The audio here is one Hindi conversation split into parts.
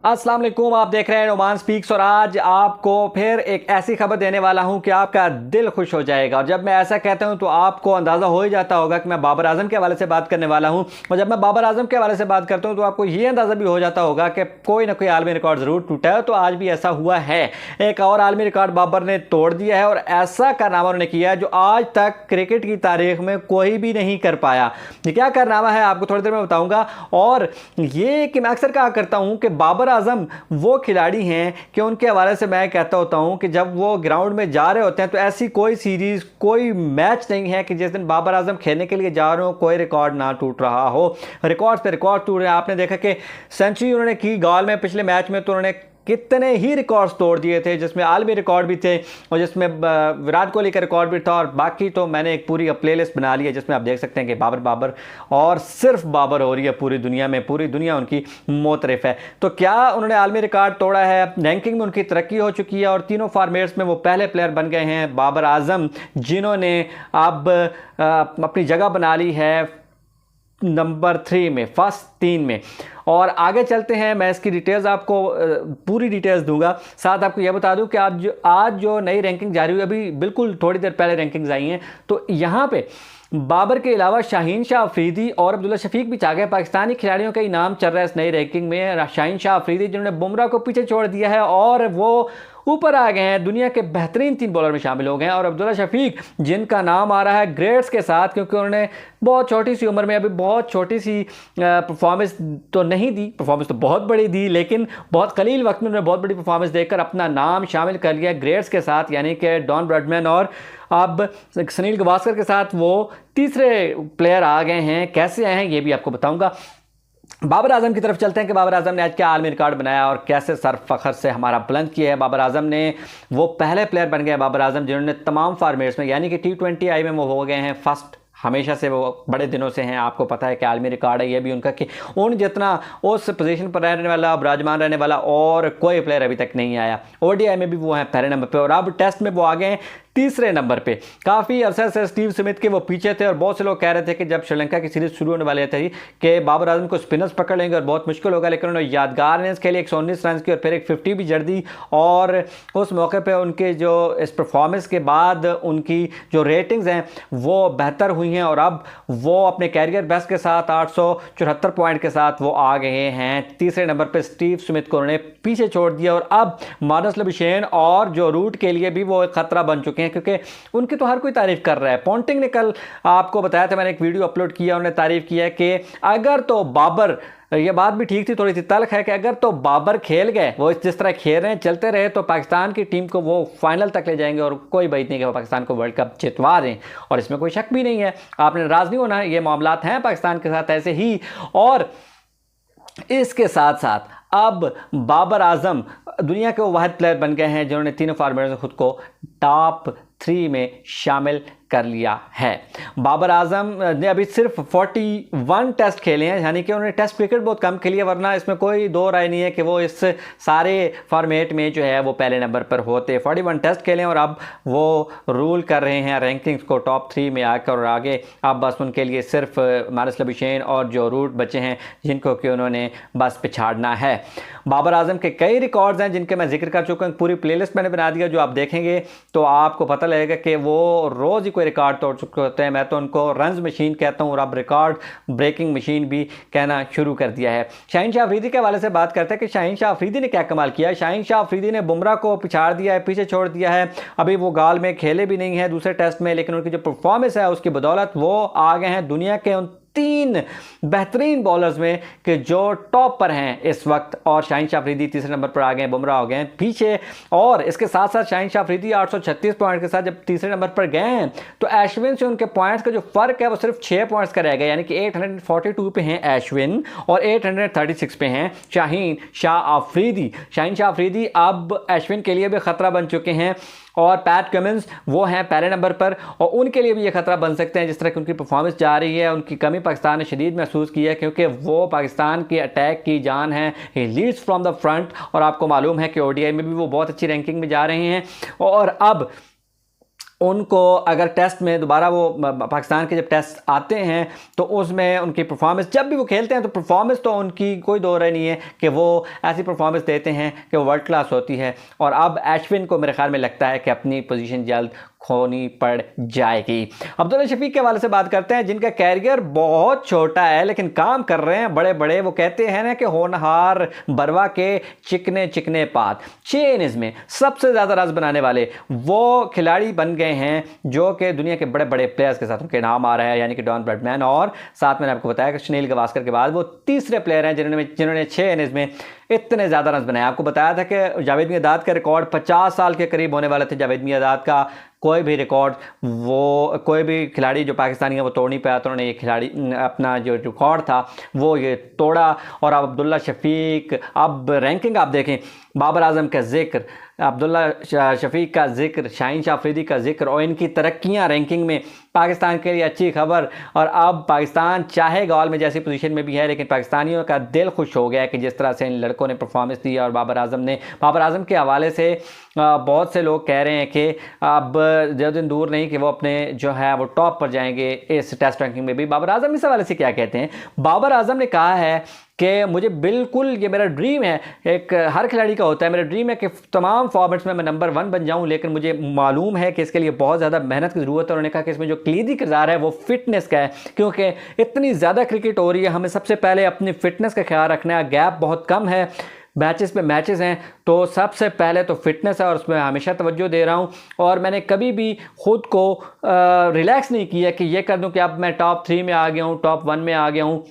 अस्सलाम वालेकुम, आप देख रहे हैं नोमान स्पीक्स और आज आपको फिर एक ऐसी खबर देने वाला हूं कि आपका दिल खुश हो जाएगा। और जब मैं ऐसा कहता हूं तो आपको अंदाज़ा हो ही जाता होगा कि मैं बाबर आजम के हवाले से बात करने वाला हूं। और जब मैं बाबर आजम के हवाले से बात करता हूं तो आपको ये अंदाज़ा भी हो जाता होगा कि कोई ना कोई आलमी रिकॉर्ड ज़रूर टूटा है। तो आज भी ऐसा हुआ है, एक और आलमी रिकॉर्ड बाबर ने तोड़ दिया है और ऐसा कारनामा उन्होंने किया है जो आज तक क्रिकेट की तारीख में कोई भी नहीं कर पाया। ये क्या कारनामा है आपको थोड़ी देर में बताऊंगा। और ये कि मैं अक्सर कहा करता हूं कि बाबर आजम वो खिलाड़ी हैं कि उनके हवाले से मैं कहता होता हूं कि जब वो ग्राउंड में जा रहे होते हैं तो ऐसी कोई सीरीज कोई मैच नहीं है कि जिस दिन बाबर आजम खेलने के लिए जा रहे हो कोई रिकॉर्ड ना टूट रहा हो। रिकॉर्ड पे रिकॉर्ड टूट रहे हैं। आपने देखा कि सेंचुरी उन्होंने की गाल में पिछले मैच में, तो उन्होंने कितने ही रिकॉर्ड्स तोड़ दिए थे, जिसमें आलमी रिकॉर्ड भी थे और जिसमें विराट कोहली का रिकॉर्ड भी था। और बाकी तो मैंने एक पूरी प्लेलिस्ट बना ली है जिसमें आप देख सकते हैं कि बाबर बाबर और सिर्फ बाबर हो रही है पूरी दुनिया में। पूरी दुनिया उनकी मोतरफ है। तो क्या उन्होंने आलमी रिकॉर्ड तोड़ा है, रैंकिंग में उनकी तरक्की हो चुकी है और तीनों फॉर्मेट्स में वो पहले प्लेयर बन गए हैं बाबर आजम, जिन्होंने अब अपनी जगह बना ली है नंबर 3 में, फर्स्ट 3 में। और आगे चलते हैं, मैं इसकी डिटेल्स आपको पूरी डिटेल्स दूंगा। साथ आपको यह बता दूं कि आज जो नई रैंकिंग जारी हुई, अभी बिल्कुल थोड़ी देर पहले रैंकिंग्स आई हैं, तो यहाँ पे बाबर के अलावा शाहीन शाह अफरीदी और अब्दुल्ला शफीक भी आ गए। पाकिस्तानी खिलाड़ियों का इनाम चल रहा है इस नई रैंकिंग में। शाहीन शाह अफरीदी जिन्होंने बुमराह को पीछे छोड़ दिया है और वो ऊपर आ गए हैं, दुनिया के बेहतरीन 3 बॉलर में शामिल हो गए हैं। और अब्दुल्ला शफीक जिनका नाम आ रहा है ग्रेड्स के साथ, क्योंकि उन्होंने बहुत छोटी सी उम्र में, अभी बहुत छोटी सी परफॉर्मेंस तो नहीं दी, परफॉर्मेंस तो बहुत बड़ी दी, लेकिन बहुत कलील वक्त में उन्होंने बहुत बड़ी परफॉर्मेंस देकर अपना नाम शामिल कर लिया ग्रेड्स के साथ, यानी कि डॉन ब्रॉडमैन और अब सुनील गावस्कर के साथ वो तीसरे प्लेयर आ गए हैं। कैसे आए हैं ये भी आपको बताऊंगा। बाबर आजम की तरफ चलते हैं कि बाबर आजम ने आज क्या आलमी रिकॉर्ड बनाया और कैसे सर फखर से हमारा बुलंद किया है। बाबर आजम ने, वो पहले प्लेयर बन गए बाबर आजम जिन्होंने तमाम फॉर्मेट्स में, यानी कि T20I में वो हो गए हैं फर्स्ट। हमेशा से वो बड़े दिनों से हैं, आपको पता है कि आलमी रिकॉर्ड है ये भी उनका कि उन जितना उस पोजीशन पर रहने वाला, विराजमान रहने वाला और कोई प्लेयर अभी तक नहीं आया। ODI में भी वो हैं पहले नंबर पे और अब टेस्ट में वो आ गए हैं तीसरे नंबर पे। काफ़ी अरसे से स्टीव स्मिथ के वो पीछे थे और बहुत से लोग कह रहे थे कि जब श्रीलंका की सीरीज शुरू होने वाली थी कि बाबर आजम को स्पिनर्स पकड़ लेंगे और बहुत मुश्किल होगा, लेकिन उन्होंने यादगार इनिंग्स खेली, 119 रन की और फिर एक 50 भी जड़ दी। और उस मौके पर उनके जो इस परफॉर्मेंस के बाद उनकी जो रेटिंग्स हैं वो बेहतर हुई हैं और अब वो अपने कैरियर बेस्ट के साथ 874 पॉइंट के साथ वो आ गए हैं तीसरे नंबर पर। स्टीव स्मिथ को उन्होंने पीछे छोड़ दिया और अब मार्नस लबुशेन और जो रूट के लिए भी वो एक खतरा बन चुके हैं, क्योंकि उनकी तो हर कोई तारीफ कर रहा है। पॉन्टिंग ने कल आपको बताया था, मैंने एक वीडियो अपलोड किया, उन्होंने तारीफ किया है कि अगर तो बाबर, ये बात भी ठीक थी, थोड़ी सी तल्ख है कि अगर तो बाबर खेल गए, वो जिस तरह खेल रहे हैं चलते रहे, तो पाकिस्तान की टीम को वो फाइनल तक ले जाएंगे और कोई बात नहीं कि वो पाकिस्तान को वर्ल्ड कप जितवा दें। और इसमें कोई शक भी नहीं है, आपने नाराज नहीं होना, ये मामलात हैं पाकिस्तान के साथ ऐसे ही। और इसके साथ साथ अब बाबर आजम दुनिया के वो वाहिद प्लेयर बन गए हैं जिन्होंने तीनों फॉर्मेट में खुद को टॉप 3 में शामिल कर लिया है। बाबर आजम ने अभी सिर्फ 41 टेस्ट खेले हैं, यानी कि उन्होंने टेस्ट क्रिकेट बहुत कम खेली है, वरना इसमें कोई दो राय नहीं है कि वो इस सारे फॉर्मेट में जो है वो पहले नंबर पर होते। 41 टेस्ट खेले और अब वो रूल कर रहे हैं रैंकिंग्स को टॉप 3 में आकर और आगे अब बस उनके लिए सिर्फ मारिस लबुशेन और जो रूट बचे हैं जिनको कि उन्होंने बस पिछाड़ना है। बाबर आजम के कई रिकॉर्ड्स हैं जिनके मैं जिक्र कर चुका हूँ, पूरी प्लेलिस्ट मैंने बना दिया, जो आप देखेंगे तो आपको पता लगेगा कि वो रोज़ ही कोई रिकॉर्ड तोड़ चुके होते हैं। मैं तो उनको रन्स मशीन कहता हूँ और अब रिकॉर्ड ब्रेकिंग मशीन भी कहना शुरू कर दिया है। शाहीन शाह अफरीदी के हवाले से बात करते हैं कि शाहीन शाह अफरीदी ने क्या कमाल किया है। शाहीन शाह अफरीदी ने बुमराह को पिछाड़ दिया है, पीछे छोड़ दिया है। अभी वो गाल में खेले भी नहीं है दूसरे टेस्ट में, लेकिन उनकी जो परफॉर्मेंस है उसकी बदौलत वो आ गए हैं दुनिया के उन 3 बेहतरीन बॉलर्स में कि जो टॉप पर हैं इस वक्त। और शाहीन शाह अफरीदी तीसरे नंबर पर आ गए, बुमराह हो गए हैं पीछे। और इसके साथ साथ शाहीन शाह अफरीदी 836 पॉइंट के साथ जब तीसरे नंबर पर गए हैं तो अश्विन से उनके पॉइंट्स का जो फर्क है वो सिर्फ 6 पॉइंट्स का रह गया, यानी कि 842 पे हैं अश्विन और 836 पे हैं शाहीन शाह अफरीदी। शाहीन शाह अफरीदी अब अश्विन के लिए भी खतरा बन चुके हैं और पैट कमिंस वो हैं पहले नंबर पर और उनके लिए भी ये खतरा बन सकते हैं। जिस तरह की उनकी परफॉर्मेंस जा रही है, उनकी कमी पाकिस्तान ने शदीद महसूस की है, क्योंकि वो पाकिस्तान की अटैक की जान है, ही लीड्स फ्रॉम द फ्रंट। और आपको मालूम है कि ODI में भी वो बहुत अच्छी रैंकिंग में जा रहे हैं। और अब उनको अगर टेस्ट में दोबारा वो पाकिस्तान के जब टेस्ट आते हैं तो उसमें उनकी परफॉर्मेंस, जब भी वो खेलते हैं तो परफॉर्मेंस तो उनकी कोई दो राय नहीं है कि वो ऐसी परफॉर्मेंस देते हैं कि वो वर्ल्ड क्लास होती है। और अब अश्विन को मेरे ख्याल में लगता है कि अपनी पोजीशन जल्द खोनी पड़ जाएगी। अब्दुल्ला शफीक के हवाले से बात करते हैं, जिनका कैरियर बहुत छोटा है लेकिन काम कर रहे हैं बड़े बड़े। वो कहते हैं ना कि होनहार बरवा के चिकने चिकने पात। 6 इनिंग्स में सबसे ज़्यादा रन बनाने वाले वो खिलाड़ी बन गए हैं जो कि दुनिया के बड़े बड़े प्लेयर्स के साथ उनके नाम आ रहा है, यानी कि डॉन ब्रैडमैन, और साथ मैंने आपको बताया कि सुनील गावस्कर के बाद वो तीसरे प्लेयर हैं जिन्होंने 6 इनिंग्स में इतने ज़्यादा रन बनाए। आपको बताया था कि जावेद मियांदाद का रिकॉर्ड 50 साल के करीब होने वाले थे। जावेद मियांदाद का कोई भी रिकॉर्ड, वो कोई भी खिलाड़ी जो पाकिस्तानी है वो तोड़ नहीं पाया, तो उन्होंने ये खिलाड़ी अपना जो रिकॉर्ड था वो ये तोड़ा। और अब अब्दुल्ला शफीक, अब रैंकिंग आप देखें, बाबर आजम का जिक्र, अब्दुल्ला शफीक का जिक्र, शाहीन शाह अफरीदी का जिक्र, और इनकी तरक्कियां रैंकिंग में पाकिस्तान के लिए अच्छी खबर। और अब पाकिस्तान चाहे गॉल में जैसी पोजीशन में भी है, लेकिन पाकिस्तानियों का दिल खुश हो गया है कि जिस तरह से इन लड़कों ने परफॉर्मेंस दी। और बाबर आजम के हवाले से बहुत से लोग कह रहे हैं कि अब ज़्यादा दिन दूर नहीं कि वो अपने जो है वो टॉप पर जाएंगे इस टेस्ट रैंकिंग में भी। बाबर आजम इस हवाले से क्या कहते हैं? बाबर आजम ने कहा है कि मुझे बिल्कुल, ये मेरा ड्रीम है, एक हर खिलाड़ी का होता है, मेरा ड्रीम है कि तमाम फॉर्मेट्स में मैं नंबर 1 बन जाऊं, लेकिन मुझे मालूम है कि इसके लिए बहुत ज़्यादा मेहनत की ज़रूरत है। उन्होंने कहा कि इसमें जो कलीदी किरदार है वो फिटनेस का है, क्योंकि इतनी ज़्यादा क्रिकेट हो रही है, हमें सबसे पहले अपनी फिटनेस का ख्याल रखना है। गैप बहुत कम है, मैचेस पे मैचेस हैं, तो सबसे पहले तो फिटनेस है और उसमें हमेशा तवज्जो दे रहा हूँ। और मैंने कभी भी ख़ुद को रिलैक्स नहीं किया कि ये कर दूँ कि अब मैं टॉप 3 में आ गया हूँ, टॉप 1 में आ गया हूँ,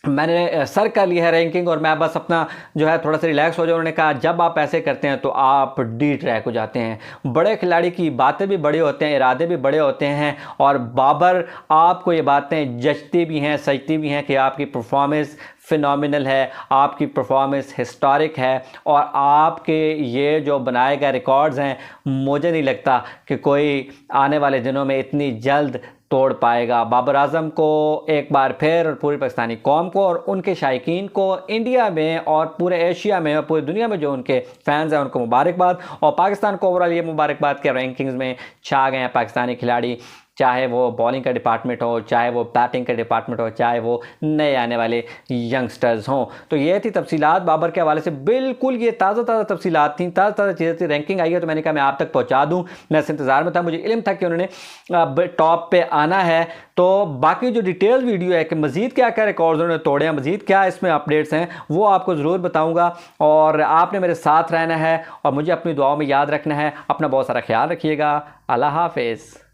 मैंने सर कर लिया है रैंकिंग और मैं बस अपना जो है थोड़ा सा रिलैक्स हो जाऊँ। उन्होंने कहा जब आप ऐसे करते हैं तो आप डी ट्रैक हो जाते हैं। बड़े खिलाड़ी की बातें भी बड़े होते हैं, इरादे भी बड़े होते हैं, और बाबर आपको ये बातें जचती भी हैं, सचती भी हैं कि आपकी परफॉर्मेंस फिनोमिनल है, आपकी परफॉर्मेंस हिस्टोरिक है, और आपके ये जो बनाए गए रिकॉर्ड्स हैं मुझे नहीं लगता कि कोई आने वाले दिनों में इतनी जल्द तोड़ पाएगा। बाबर आजम को एक बार फिर पूरी पाकिस्तानी कौम को और उनके शायकीन को इंडिया में और पूरे एशिया में और पूरी दुनिया में जो उनके फैंस हैं उनको मुबारकबाद, और पाकिस्तान को ओवरऑल ये मुबारकबाद के रैंकिंग्स में छा गए हैं पाकिस्तानी खिलाड़ी, चाहे वो बॉलिंग का डिपार्टमेंट हो, चाहे वो बैटिंग का डिपार्टमेंट हो, चाहे वो नए आने वाले यंगस्टर्स हों। तो ये थी तफसीलात बाबर के हवाले से, बिल्कुल ये ताज़ा तफसीलात थी, ताज़ा चीज़ें थी। रैंकिंग आई है तो मैंने कहा मैं आप तक पहुंचा दूं, मैं इस इंतज़ार में था, मुझे इल्म था कि उन्होंने अब टॉप पे आना है। तो बाकी जो डिटेल वीडियो है कि मज़ीद क्या क्या रिकॉर्ड्स उन्होंने तोड़े हैं, मज़ीद क्या इसमें अपडेट्स हैं, वो आपको ज़रूर बताऊँगा। और आपने मेरे साथ रहना है और मुझे अपनी दुआओं में याद रखना है। अपना बहुत सारा ख्याल रखिएगा। अल्लाह हाफ़िज़।